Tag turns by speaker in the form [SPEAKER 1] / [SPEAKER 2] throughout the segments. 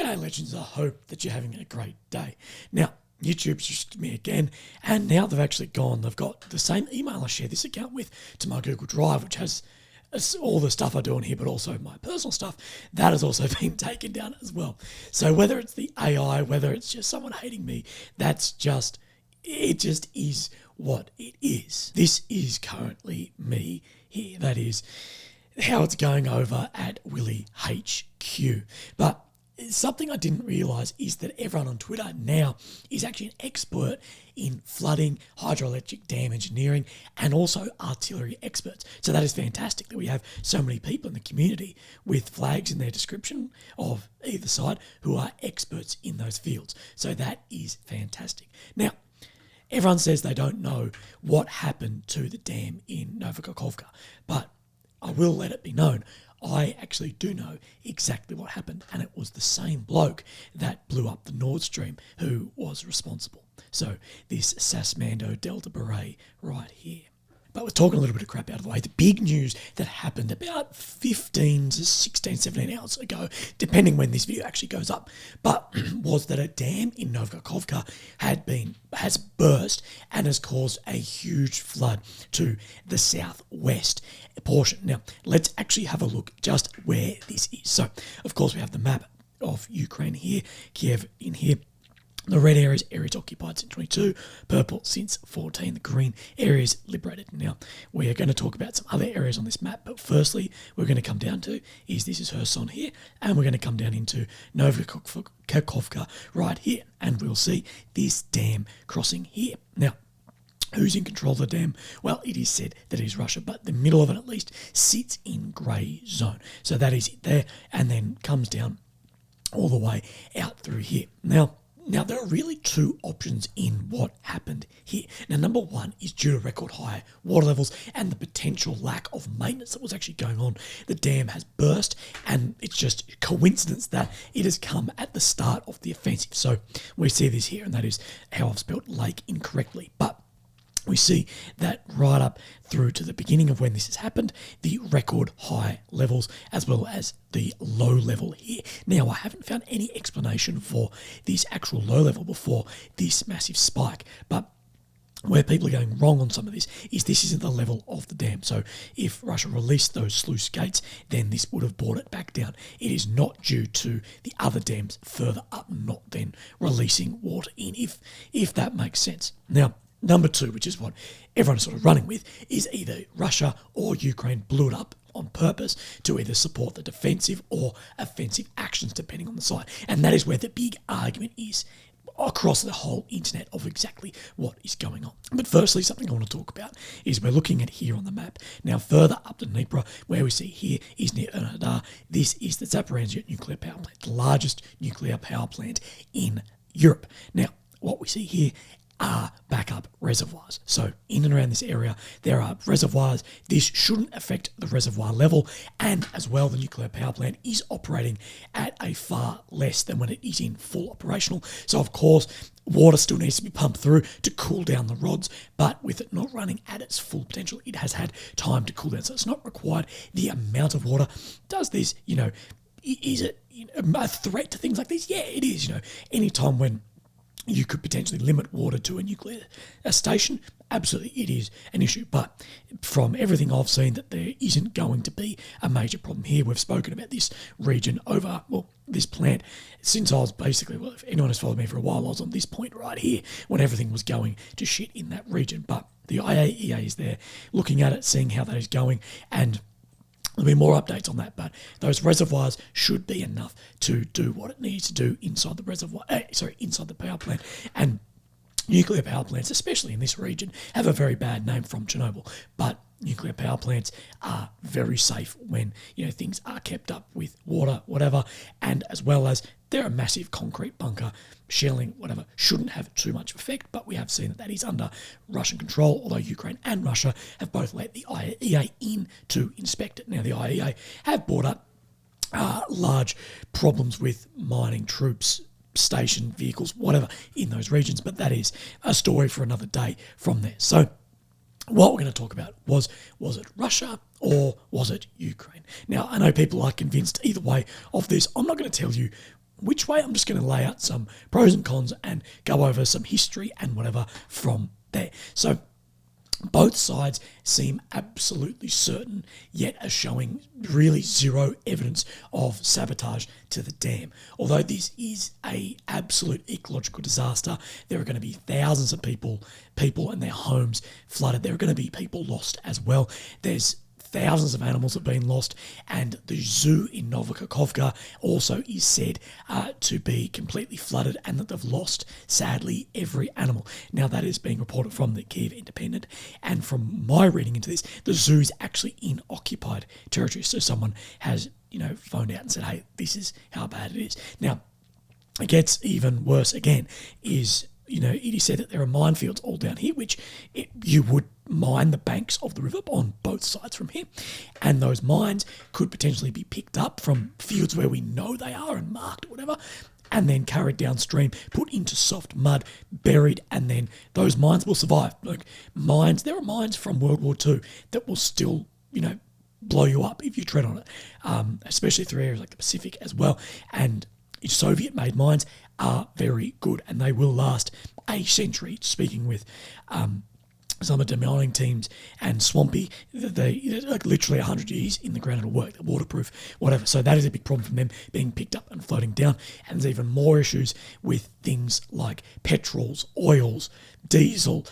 [SPEAKER 1] G'day legends, I hope that you're having a great day. Now, YouTube's just me again, and now they've actually they've got the same email I share this account with to my Google Drive, which has all the stuff I do on here, but also my personal stuff, that has also been taken down as well. So whether it's the AI, whether it's just someone hating me, it just is what it is. This is currently me here. That is how it's going over at Willy HQ. But something I didn't realise is that everyone on Twitter now is actually an expert in flooding, hydroelectric dam engineering, and also artillery experts. So that is fantastic that we have so many people in the community with flags in their description of either side who are experts in those fields. So that is fantastic. Now, everyone says they don't know what happened to the dam in Novokhovka, but I will let it be known, I actually do know exactly what happened, and it was the same bloke that blew up the Nord Stream who was responsible. So this Sasmando Delta Beret right here. But we're talking a little bit of crap out of the way. The big news that happened about 15 to 16, 17 hours ago, depending when this video actually goes up, but was that a dam in Novokhovka has burst and has caused a huge flood to the southwest portion. Now, let's actually have a look just where this is. So, of course, we have the map of Ukraine here, Kiev in here. The red areas occupied since 22, purple since 14, the green areas liberated. Now, we are going to talk about some other areas on this map, but firstly, we're going to come down to this is Kherson here, and we're going to come down into Novokhovka right here, and we'll see this dam crossing here. Now, who's in control of the dam? Well, it is said that it is Russia, but the middle of it at least sits in grey zone. So that is it there, and then comes down all the way out through here. Now, there are really two options in what happened here. Now, number one is due to record high water levels and the potential lack of maintenance that was actually going on. The dam has burst, and it's just coincidence that it has come at the start of the offensive. So we see this here, and that is how I've spelled lake incorrectly. But we see that right up through to the beginning of when this has happened, the record high levels as well as the low level here. Now, I haven't found any explanation for this actual low level before this massive spike, but where people are going wrong on some of this is this isn't the level of the dam. So if Russia released those sluice gates, then this would have brought it back down. It is not due to the other dams further up not then releasing water in, if that makes sense. Now, number two, which is what everyone's sort of running with, is either Russia or Ukraine blew it up on purpose to either support the defensive or offensive actions, depending on the side. And that is where the big argument is across the whole internet of exactly what is going on. But firstly, something I want to talk about is we're looking at here on the map. Now, further up the Dnipro, where we see here is near Enerhodar. This is the Zaporizhzhia nuclear power plant, the largest nuclear power plant in Europe. Now, what we see here are backup reservoirs. So in and around this area, there are reservoirs. This shouldn't affect the reservoir level, and as well, the nuclear power plant is operating at a far less than when it is in full operational. So of course, water still needs to be pumped through to cool down the rods, but with it not running at its full potential, it has had time to cool down. So it's not required the amount of water. Does this, is it a threat to things like this? Yeah, it is. Any time when you could potentially limit water to a nuclear station, absolutely it is an issue. But from everything I've seen, that there isn't going to be a major problem here. We've spoken about this region this plant, since I was if anyone has followed me for a while, I was on this point right here when everything was going to shit in that region. But the IAEA is there looking at it, seeing how that is going, and there'll be more updates on that, but those reservoirs should be enough to do what it needs to do inside the power plant. And nuclear power plants, especially in this region, have a very bad name from Chernobyl, but nuclear power plants are very safe when things are kept up with water, whatever, and as well as they're a massive concrete bunker. Shelling, whatever, shouldn't have too much effect, but we have seen that is under Russian control, although Ukraine and Russia have both let the IAEA in to inspect it. Now, the IAEA have brought up large problems with mining troops, station vehicles, whatever, in those regions, but that is a story for another day from there. So what we're going to talk about was it Russia or was it Ukraine? Now, I know people are convinced either way of this. I'm not going to tell you which way? I'm just going to lay out some pros and cons and go over some history and whatever from there. So both sides seem absolutely certain, yet are showing really zero evidence of sabotage to the dam. Although this is a absolute ecological disaster, there are going to be thousands of people and their homes flooded. There are going to be people lost as well. There's thousands of animals have been lost, and the zoo in Novikhovka also is said to be completely flooded, and that they've lost, sadly, every animal. Now, that is being reported from the Kyiv Independent, and from my reading into this, the zoo's actually in occupied territory. So someone has, phoned out and said, hey, this is how bad it is. Now, it gets even worse again, is it is said that there are minefields all down here, which you would mine the banks of the river on both sides from here. And those mines could potentially be picked up from fields where we know they are and marked or whatever, and then carried downstream, put into soft mud, buried, and then those mines will survive. There are mines from World War II that will still, blow you up if you tread on it, especially through areas like the Pacific as well. And Soviet-made mines are very good, and they will last a century. Speaking with some of the mining teams and Swampy, they literally 100 years in the ground it'll work. They're waterproof, whatever. So that is a big problem from them being picked up and floating down. And there's even more issues with things like petrols, oils, diesel,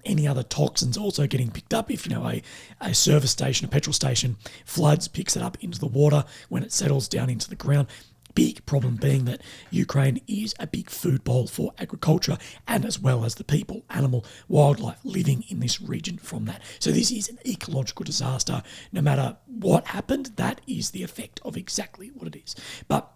[SPEAKER 1] any other toxins also getting picked up. If a service station, a petrol station floods, picks it up into the water when it settles down into the ground. Big problem being that Ukraine is a big food bowl for agriculture, and as well as the people, animal, wildlife living in this region from that. So this is an ecological disaster. No matter what happened, that is the effect of exactly what it is. But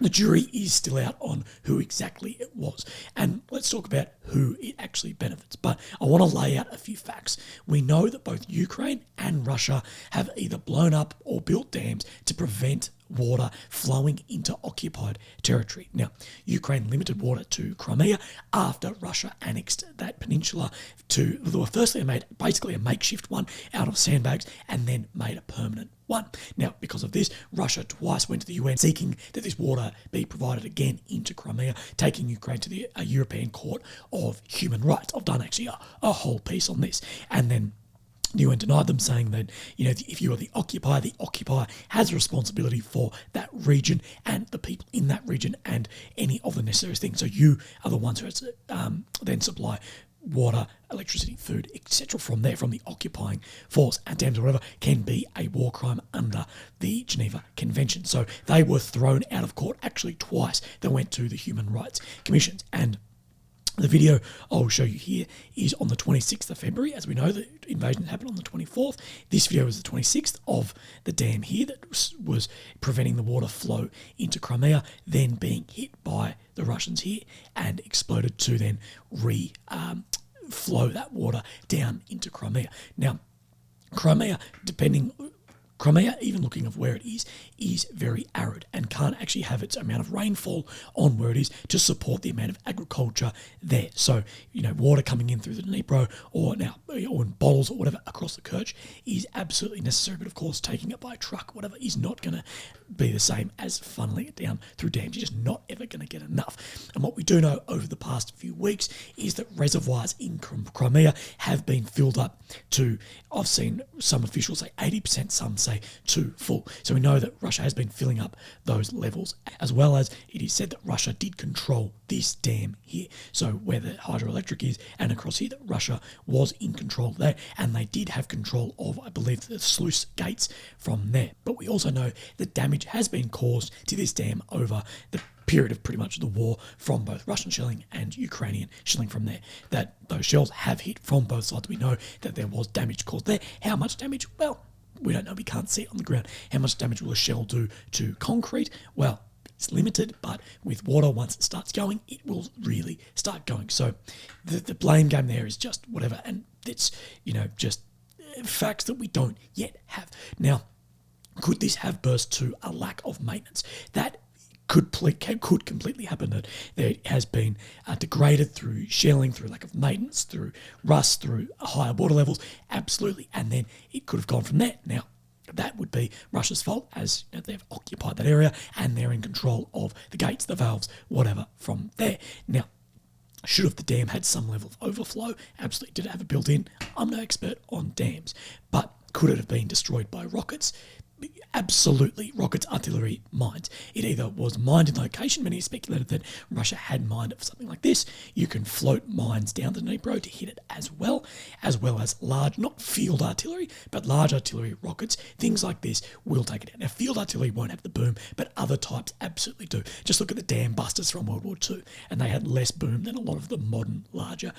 [SPEAKER 1] the jury is still out on who exactly it was. And let's talk about who it actually benefits. But I want to lay out a few facts. We know that both Ukraine and Russia have either blown up or built dams to prevent water flowing into occupied territory. Now, Ukraine limited water to Crimea after Russia annexed that peninsula firstly they made basically a makeshift one out of sandbags and then made a permanent one. Now, because of this, Russia twice went to the UN seeking that this water be provided again into Crimea, taking Ukraine to the European Court of Human Rights. I've done actually a whole piece on this. And then the UN denied them, saying that, if you are the occupier has a responsibility for that region and the people in that region and any of the necessary things. So you are the ones who have to then supply water, electricity, food, etc. from there, from the occupying force. And dams or whatever can be a war crime under the Geneva Convention. So they were thrown out of court actually twice. They went to the Human Rights Commissions. And the video I'll show you here is on the 26th of February. As we know, the invasion happened on the 24th. This video is the 26th of the dam here that was preventing the water flow into Crimea, then being hit by the Russians here and exploded to then flow that water down into Crimea. Now, Crimea, even looking at where it is very arid and can't actually have its amount of rainfall on where it is to support the amount of agriculture there. So, water coming in through the Dnipro or in bottles or whatever across the Kerch is absolutely necessary. But of course, taking it by truck, whatever, is not going to be the same as funneling it down through dams. You're just not ever going to get enough. And what we do know over the past few weeks is that reservoirs in Crimea have been filled up to, I've seen some officials say 80%, some say too full. So we know that Russia has been filling up those levels, as well as it is said that Russia did control this dam here. So where the hydroelectric is and across here, that Russia was in control there, and they did have control of, I believe, the sluice gates from there. But we also know that damage has been caused to this dam over the period of pretty much the war from both Russian shelling and Ukrainian shelling from there, that those shells have hit from both sides. We know that there was damage caused there. How much damage? Well, we don't know. We can't see it on the ground. How much damage will a shell do to concrete? Well, it's limited, but with water, once it starts going, it will really start going. So the blame game there is just whatever, and it's, just facts that we don't yet have. Now, could this have burst to a lack of maintenance? That could completely happen. That it has been degraded through shelling, through lack of maintenance, through rust, through higher water levels, absolutely. And then it could have gone from there. Now, that would be Russia's fault, as they've occupied that area and they're in control of the gates, the valves, whatever from there. Now, should have the dam had some level of overflow? Absolutely. Did it have it built in? I'm no expert on dams, but could it have been destroyed by rockets? Absolutely. Rockets, artillery, mines. It either was mined in location. Many speculated that Russia had mined it for something like this. You can float mines down the Dnipro to hit it as well as large, not field artillery, but large artillery rockets. Things like this will take it out. Now, field artillery won't have the boom, but other types absolutely do. Just look at the dam busters from World War II, and they had less boom than a lot of the modern, larger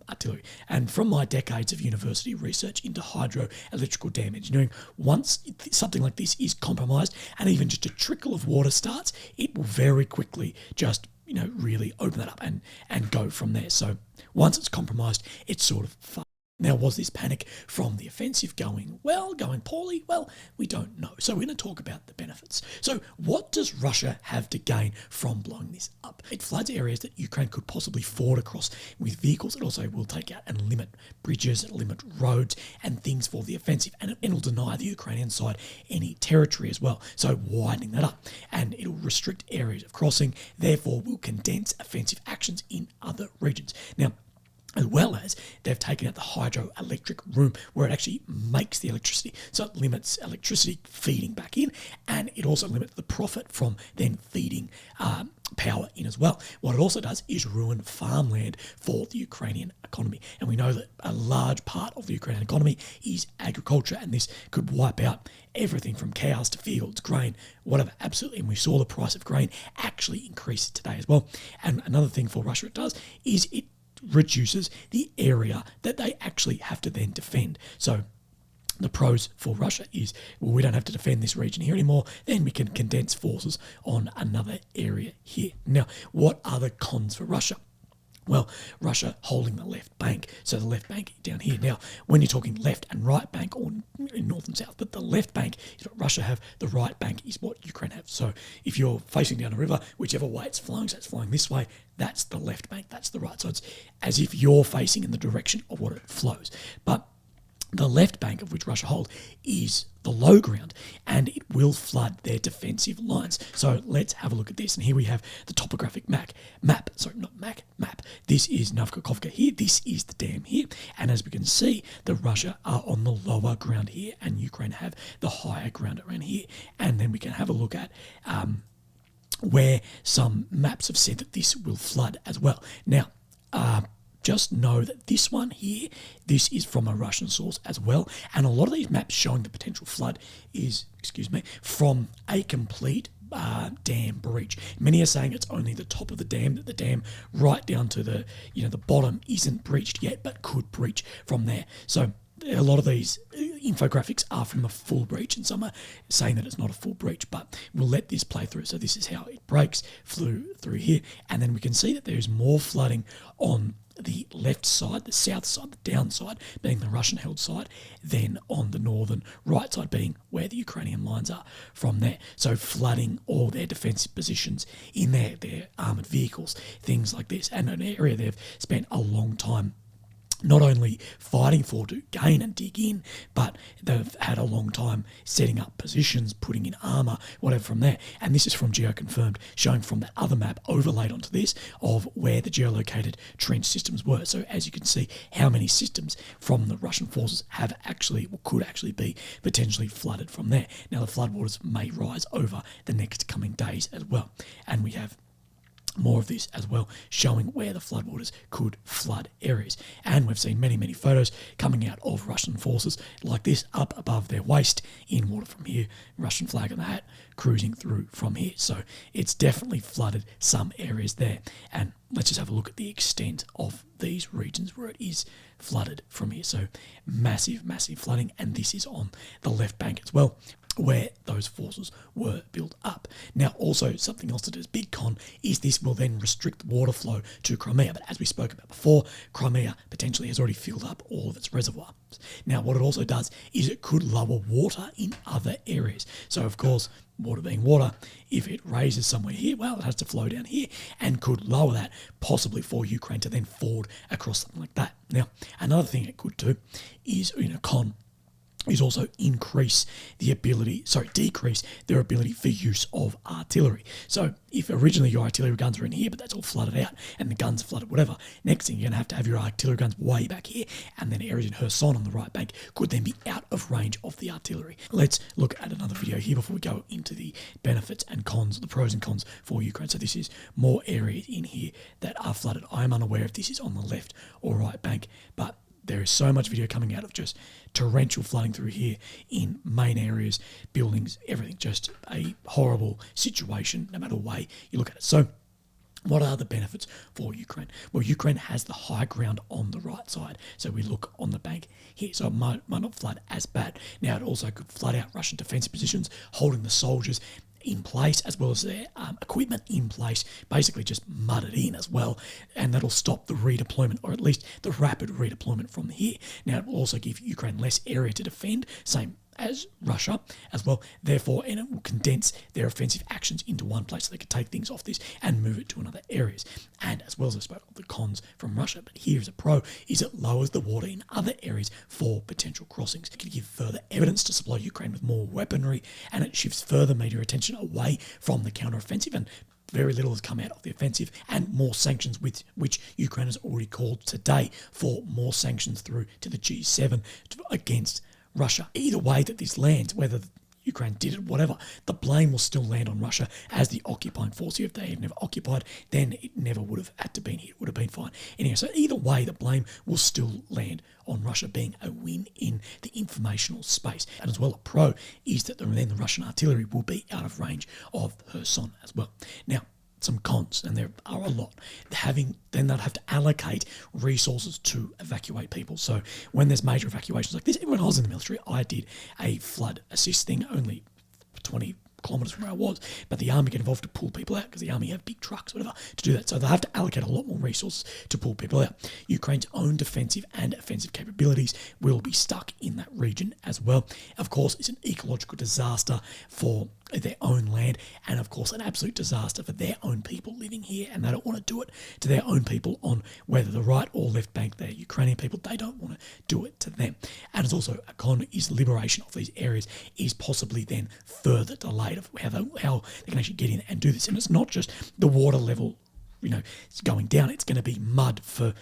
[SPEAKER 1] artillery. And from my decades of university research into hydroelectrical dam engineering, once something like this is compromised and even just a trickle of water starts, it will very quickly just really open that up and go from there. So once it's compromised, it's sort of fun. Now, was this panic from the offensive going well, going poorly? Well, we don't know. So we're going to talk about the benefits. So what does Russia have to gain from blowing this up? It floods areas that Ukraine could possibly ford across with vehicles. It also will take out and limit bridges, limit roads and things for the offensive. And it'll deny the Ukrainian side any territory as well. So widening that up. And it'll restrict areas of crossing, therefore will condense offensive actions in other regions. Now, as well as they've taken out the hydroelectric room where it actually makes the electricity. So it limits electricity feeding back in, and it also limits the profit from then feeding power in as well. What it also does is ruin farmland for the Ukrainian economy. And we know that a large part of the Ukrainian economy is agriculture, and this could wipe out everything from cows to fields, grain, whatever, absolutely. And we saw the price of grain actually increase today as well. And another thing for Russia it does is it reduces the area that they actually have to then defend. So the pros for Russia is, well, we don't have to defend this region here anymore, then we can condense forces on another area here. Now, what are the cons for Russia? Well, Russia holding the left bank. So the left bank down here. Now, when you're talking left and right bank, or in north and south, but the left bank is what Russia have, the right bank is what Ukraine have. So if you're facing down a river, whichever way it's flowing, so it's flowing this way, that's the left bank, that's the right. So it's as if you're facing in the direction of what it flows. But the left bank of which Russia hold is the low ground, and it will flood their defensive lines. So let's have a look at this. And here we have the topographic map. This is Novgokovka here. This is the dam here. And as we can see, the Russia are on the lower ground here, and Ukraine have the higher ground around here. And then we can have a look at where some maps have said that this will flood as well. Now, just know that this one here, this is from a Russian source as well. And a lot of these maps showing the potential flood is, from a complete dam breach. Many are saying it's only the top of the dam, that the dam right down to the, the bottom isn't breached yet, but could breach from there. So a lot of these infographics are from a full breach, and some are saying that it's not a full breach, but we'll let this play through. So this is how it breaks, flew through here, and then we can see that there's more flooding on the left side, the south side, the downside being the Russian-held side, than on the northern right side being where the Ukrainian lines are from there. So flooding all their defensive positions in their armoured vehicles, things like this, and an area they've spent a long time not only fighting for to gain and dig in, but they've had a long time setting up positions, putting in armour, whatever from there. And this is from geoconfirmed, showing from that other map overlaid onto this of where the geolocated trench systems were. So as you can see, how many systems from the Russian forces have actually, or could actually be potentially flooded from there. Now the floodwaters may rise over the next coming days as well. And we have more of this as well, showing where the floodwaters could flood areas. And we've seen many, many photos coming out of Russian forces like this, up above their waist in water from here, Russian flag on the hat, cruising through from here. So it's definitely flooded some areas there. And let's just have a look at the extent of these regions where it is flooded from here. So massive, massive flooding. And this is on the left bank as well, where those forces were built up. Now, also something else that is big con is this will then restrict water flow to Crimea. But as we spoke about before, Crimea potentially has already filled up all of its reservoirs. Now, what it also does is it could lower water in other areas. So, of course, water being water, if it raises somewhere here, well, it has to flow down here and could lower that, possibly for Ukraine to then ford across something like that. Now, another thing it could do is, con, is also decrease their ability for use of artillery. So if originally your artillery guns were in here, but that's all flooded out and the guns are flooded, whatever, next thing you're going to have your artillery guns way back here, and then areas in Kherson on the right bank could then be out of range of the artillery. Let's look at another video here before we go into the benefits and cons, the pros and cons for Ukraine. So this is more areas in here that are flooded. I'm unaware if this is on the left or right bank, but there is so much video coming out of just torrential flooding through here in main areas, buildings, everything. Just a horrible situation, no matter the way you look at it. So what are the benefits for Ukraine? Well, Ukraine has the high ground on the right side. So we look on the bank here. So it might not flood as bad. Now, it also could flood out Russian defensive positions, holding the soldiers in place as well as their equipment in place, basically just mud it in as well, and that'll stop the redeployment, or at least the rapid redeployment from here. Now, it will also give Ukraine less area to defend, same as Russia as well, therefore, and it will condense their offensive actions into one place so they can take things off this and move it to another areas. And as well as I spoke of the cons from Russia, but here's a pro, is it lowers the water in other areas for potential crossings. It can give further evidence to supply Ukraine with more weaponry, and it shifts further media attention away from the counter-offensive, and very little has come out of the offensive, and more sanctions, with which Ukraine has already called today for more sanctions through to the G7 against Russia. Either way that this lands, whether Ukraine did it, whatever, the blame will still land on Russia as the occupying force. If they had never occupied, then it never would have had to be here. It would have been fine. Anyway, so either way, the blame will still land on Russia, being a win in the informational space. And as well, a pro is that then the Russian artillery will be out of range of Kherson as well. Now, some cons, and there are a lot. Then they'd have to allocate resources to evacuate people. So when there's major evacuations like this, when I was in the military, I did a flood assist thing, only 20 kilometres from where I was, but the army get involved to pull people out because the army have big trucks, whatever, to do that. So they'll have to allocate a lot more resources to pull people out. Ukraine's own defensive and offensive capabilities will be stuck in that region as well. Of course, it's an ecological disaster for their own land, and of course an absolute disaster for their own people living here, and they don't want to do it to their own people on whether the right or left bank. They're Ukrainian people, they don't want to do it to them. And it's also a con is liberation of these areas is possibly then further delayed of how they can actually get in and do this. And it's not just the water level, it's going down, it's going to be mud for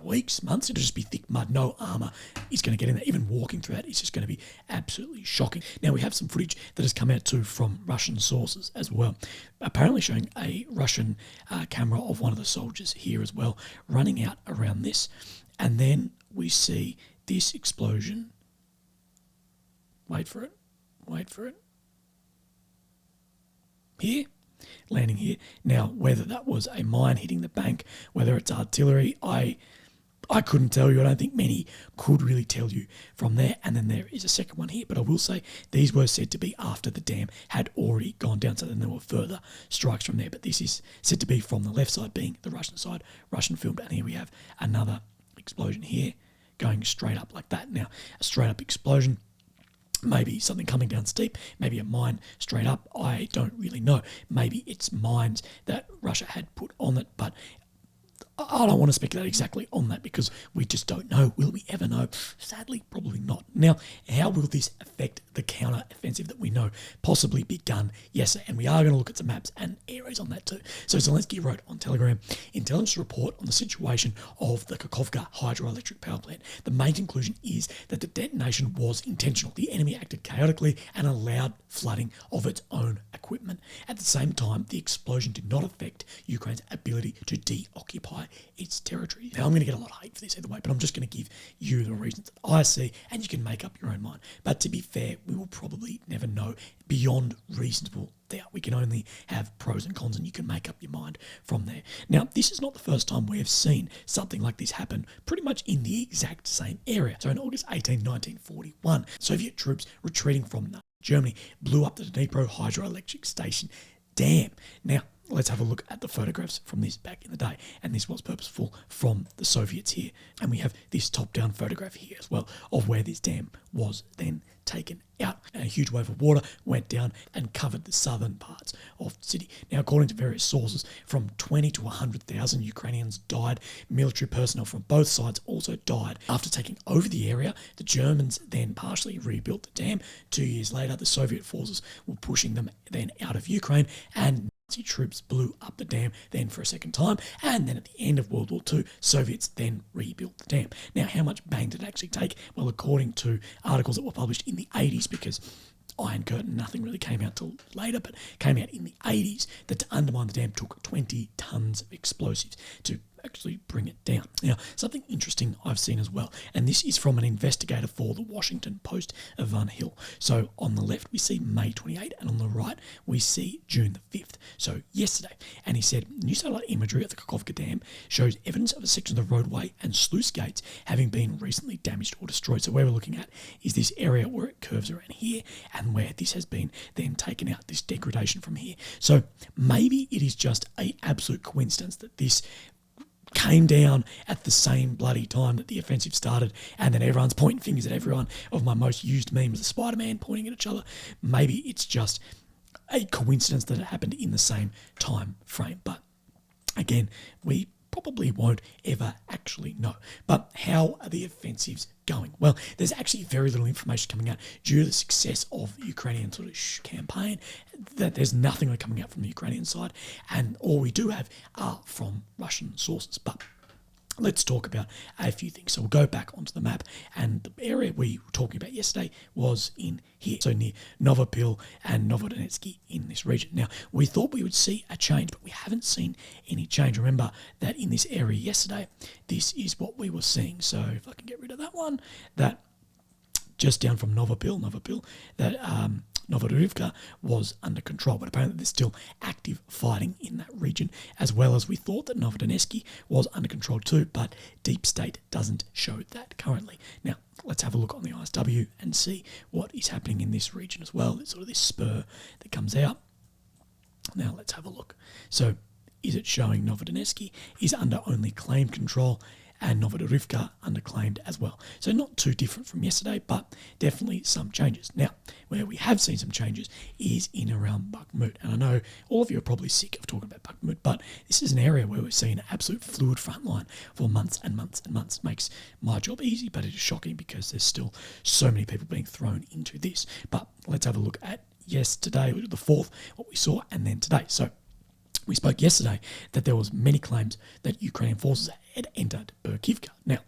[SPEAKER 1] weeks, months. It'll just be thick mud, no armour is going to get in there. Even walking through that is just going to be absolutely shocking. Now, we have some footage that has come out too from Russian sources as well, apparently showing a Russian camera of one of the soldiers here as well, running out around this. And then we see this explosion. Wait for it. Here. Landing here. Now, whether that was a mine hitting the bank, whether it's artillery, I couldn't tell you. I don't think many could really tell you from there. And then there is a second one here. But I will say these were said to be after the dam had already gone down. So then there were further strikes from there. But this is said to be from the left side, being the Russian side, Russian filmed. And here we have another explosion here going straight up like that. Now, a straight up explosion, maybe something coming down steep, maybe a mine straight up, I don't really know. Maybe it's mines that Russia had put on it, but I don't want to speculate exactly on that because we just don't know. Will we ever know? Sadly, probably not. Now, how will this affect the counter-offensive that we know possibly begun yesterday? And we are going to look at some maps and areas on that too. So Zelensky wrote on Telegram, intelligence report on the situation of the Kakhovka hydroelectric power plant. The main conclusion is that the detonation was intentional. The enemy acted chaotically and allowed flooding of its own equipment. At the same time, the explosion did not affect Ukraine's ability to deoccupy its territory. Now, I'm going to get a lot of hate for this either way, but I'm just going to give you the reasons that I see, and you can make up your own mind. But to be fair, we will probably never know beyond reasonable doubt. We can only have pros and cons, and you can make up your mind from there. Now, this is not the first time we have seen something like this happen pretty much in the exact same area. So on August 18, 1941, Soviet troops retreating from Germany blew up the Dnipro hydroelectric station dam. Now, let's have a look at the photographs from this back in the day. And this was purposeful from the Soviets here. And we have this top-down photograph here as well of where this dam was then taken out. And a huge wave of water went down and covered the southern parts of the city. Now, according to various sources, from 20 to 100,000 Ukrainians died. Military personnel from both sides also died. After taking over the area, the Germans then partially rebuilt the dam. 2 years later, the Soviet forces were pushing them then out of Ukraine, and Nazi troops blew up the dam then for a second time, and then at the end of World War II, Soviets then rebuilt the dam. Now, how much bang did it actually take? Well, according to articles that were published in the 80s, because Iron Curtain, nothing really came out till later, but came out in the 80s, that to undermine the dam took 20 tons of explosives to actually bring it down. Now, something interesting I've seen as well, and this is from an investigator for the Washington Post, Van Hill. So on the left we see May 28, and on the right we see June the 5th, so yesterday. And he said, new satellite imagery of the Kakhovka Dam shows evidence of a section of the roadway and sluice gates having been recently damaged or destroyed. So where we're looking at is this area where it curves around here, and where this has been then taken out, this degradation from here. So maybe it is just an absolute coincidence that this came down at the same bloody time that the offensive started, and then everyone's pointing fingers at everyone. Of my most used meme was the Spider-Man pointing at each other. Maybe it's just a coincidence that it happened in the same time frame. But again, we probably won't ever actually know. But how are the offensives going? Well, there's actually very little information coming out due to the success of the Ukrainian sort of campaign, that there's nothing really coming out from the Ukrainian side, and all we do have are from Russian sources. But let's talk about a few things. So we'll go back onto the map, and the area we were talking about yesterday was in here, so near Novopil and Novodonetsky in this region. Now, we thought we would see a change, but we haven't seen any change. Remember that in this area yesterday, this is what we were seeing. So if I can get rid of that one, that just down from Novopil, that Novodorivka was under control, but apparently there's still active fighting in that region, as well as we thought that Novodonetsky was under control too, but Deep State doesn't show that currently. Now, let's have a look on the ISW and see what is happening in this region as well. It's sort of this spur that comes out. Now, let's have a look. So, is it showing Novodonetsky is under only claimed control, and Novodorivka underclaimed as well. So not too different from yesterday, but definitely some changes. Now, where we have seen some changes is in around Bakhmut. And I know all of you are probably sick of talking about Bakhmut, but this is an area where we're seeing an absolute fluid front line for months and months and months. It makes my job easy, but it is shocking because there's still so many people being thrown into this. But let's have a look at yesterday, the 4th, what we saw, and then today. So we spoke yesterday that there was many claims that Ukrainian forces had entered Berkivka. Now,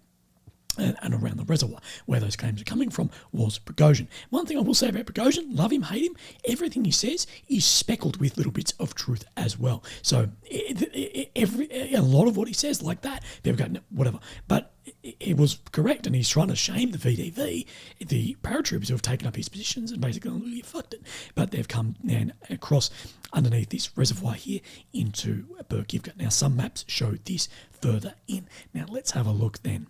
[SPEAKER 1] and around the reservoir, where those claims are coming from, was Prigozhin. One thing I will say about Prigozhin, love him, hate him, everything he says is speckled with little bits of truth as well. So a lot of what he says like that, people go, no, whatever. But it was correct, and he's trying to shame the VDV, the paratroopers who have taken up his positions and basically gone, you fucked it. But they've come then across underneath this reservoir here into Berkivka. Now, some maps show this further in. Now, let's have a look then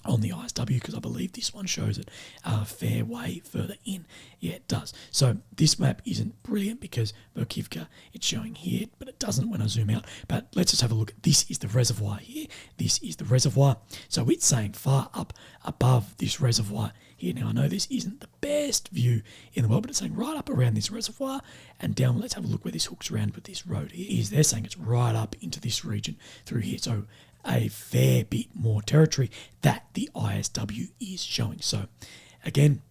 [SPEAKER 1] on the ISW, because I believe this one shows it a fair way further in. Yeah, it does. So this map isn't brilliant because Berkivka, it's showing here, but it doesn't when I zoom out. But let's just have a look. This is the reservoir here. This is the reservoir. So it's saying far up above this reservoir here. Now, I know this isn't the best view in the world, but it's saying right up around this reservoir and down. Let's have a look where this hooks around with this road here. They're saying it's right up into this region through here. So a fair bit more territory that the ISW is showing. So again,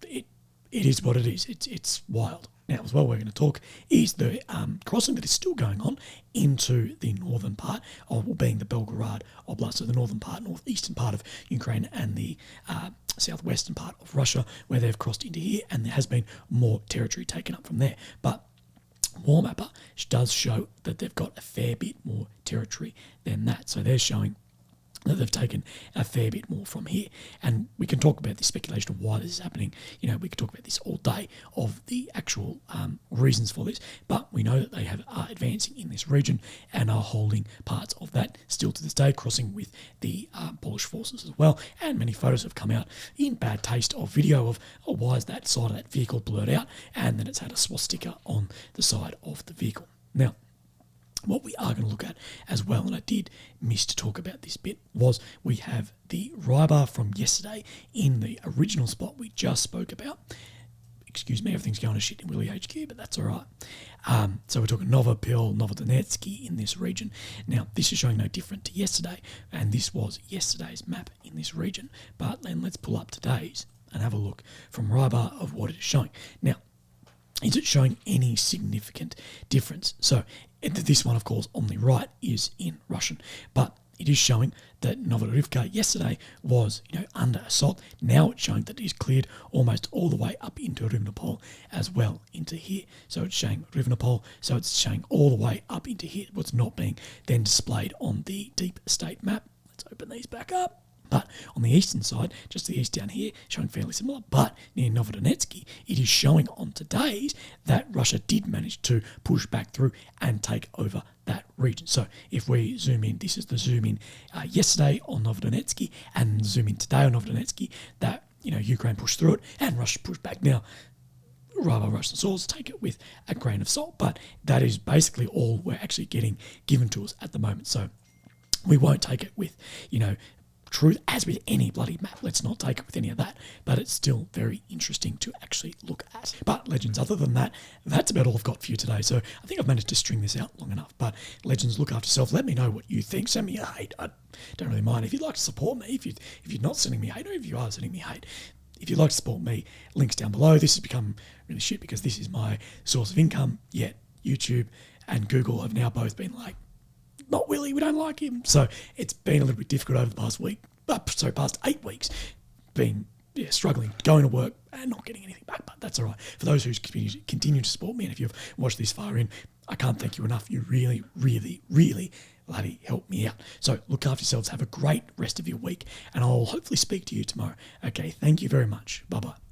[SPEAKER 1] it is what it is. It's wild. Now, as well, we're going to talk is the crossing that is still going on into the northern part of, being the Belgorod Oblast, so the northern part, northeastern part of Ukraine, and the southwestern part of Russia, where they've crossed into here, and there has been more territory taken up from there. But Warmapper does show that they've got a fair bit more territory than that. So they're showing that they've taken a fair bit more from here. And we can talk about the speculation of why this is happening. You know, we could talk about this all day of the actual reasons for this, but we know that they are advancing in this region and are holding parts of that still to this day, crossing with the Polish forces as well. And many photos have come out in bad taste of video of, oh, why is that side of that vehicle blurred out? And then it's had a swastika on the side of the vehicle. Now, what we are going to look at as well, and I did miss to talk about this bit, was we have the Rybar from yesterday in the original spot we just spoke about. Excuse me, everything's going to shit in Willy HQ, but that's all right. So we're talking Novodonetsky in this region. Now, this is showing no different to yesterday, and this was yesterday's map in this region. But then let's pull up today's and have a look from Rybar of what it is showing. Now, is it showing any significant difference? So this one, of course, on the right is in Russian, but it is showing that Novodorivka yesterday was, under assault. Now it's showing that it is cleared almost all the way up into Rivnopol as well, into here. So it's showing Rivnopol, so it's showing all the way up into here. What's not being then displayed on the deep state map. Let's open these back up. But on the eastern side, just the east down here, showing fairly similar. But near Novodonetsky, it is showing on today's that Russia did manage to push back through and take over that region. So if we zoom in, this is the zoom in yesterday on Novodonetsky, and zoom in today on Novodonetsky, that Ukraine pushed through it and Russia pushed back. Now, rather Russian sources take it with a grain of salt, but that is basically all we're actually getting given to us at the moment. So we won't take it with, truth, as with any bloody map. Let's not take it with any of that, but it's still very interesting to actually look at. But Legends, other than that, that's about all I've got for you today. So I think I've managed to string this out long enough. But Legends, look after yourself. Let me know what you think. Send me a hate. I don't really mind. If you'd like to support me, if you're not sending me hate, or if you are sending me hate, if you'd like to support me, links down below. This has become really shit because this is my source of income, yet YouTube and Google have now both been like, not Willy, we don't like him. So it's been a little bit difficult over the past 8 weeks, being struggling, going to work and not getting anything back. But that's all right. For those who continue to support me, and if you've watched this far in, I can't thank you enough. You really, really, really bloody help me out. So look after yourselves. Have a great rest of your week, and I'll hopefully speak to you tomorrow. Okay, thank you very much. Bye-bye.